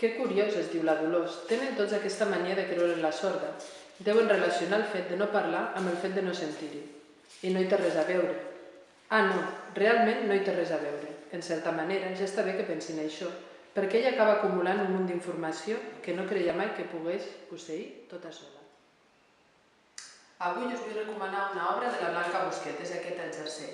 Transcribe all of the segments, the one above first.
Que curiós, es diu la Dolors. Tenen tots aquesta mania de creure en la sorda. Deuen relacionar el fet de no parlar amb el fet de no sentir-hi. I no hi té res a veure. Ah, no, realment no hi té res a veure. En certa manera, ja està bé que pensin això, perquè ella acaba acumulant un munt d'informació que no creia mai que pogués posseir tota sola. Avui us vull recomanar una obra de la Blanca Busquets, és aquest El Jersey.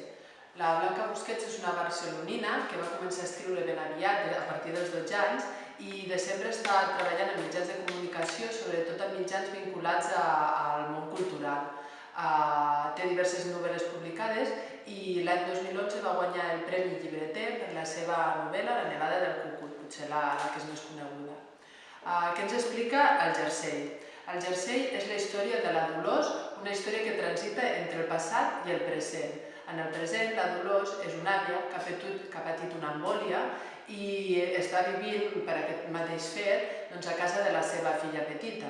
La Blanca Busquets és una barcelonina que va començar a escriure ben aviat, a partir dels 12 anys, i de sempre està treballant en mitjans de comunicació, sobretot en mitjans vinculats al món cultural. Té diverses novel·les publicades i l'any 2011 va guanyar el Premi Llibreter per la seva novel·la La nevada del Cucut, potser la que és més coneguda. Què ens explica El Jersey? El Jersey és la història de la Dolors, una història que transita entre el passat i el present. En el present, la Dolors és una àvia que ha patit una embòlia i està vivint, per aquest mateix fet, a casa de la seva filla petita.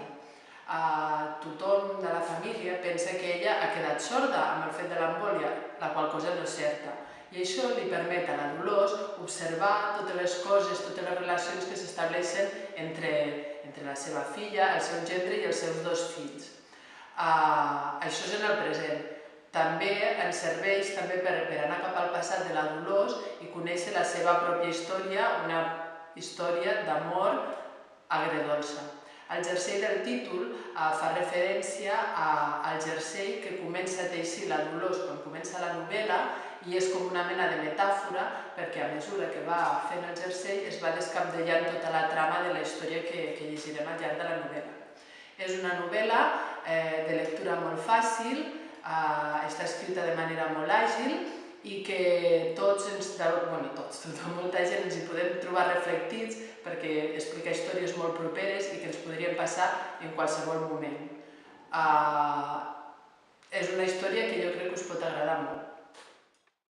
Tothom de la família pensa que ella ha quedat sorda amb el fet de l'embòlia, la qual cosa no és certa. I això li permet a la Dolors observar totes les coses, totes les relacions que s'estableixen entre la seva filla, el seu gendre i els seus dos fills. Això és en el present. També ens serveix per anar cap al passat de la Dolors i conèixer la seva pròpia història, una història d'amor agredolça. El jersei del títol fa referència al jersei que comença a teixir la Dolors quan comença la novel·la i és com una mena de metàfora perquè a mesura que va fent el jersei es va descabdellant tota la trama de la història que llegirem al llarg de la novel·la. És una novel·la de lectura molt fàcil, està escrita de manera molt àgil i que molta gent ens hi podem trobar reflectits perquè explica històries molt properes i que ens podrien passar en qualsevol moment. És una història que jo crec que us pot agradar molt.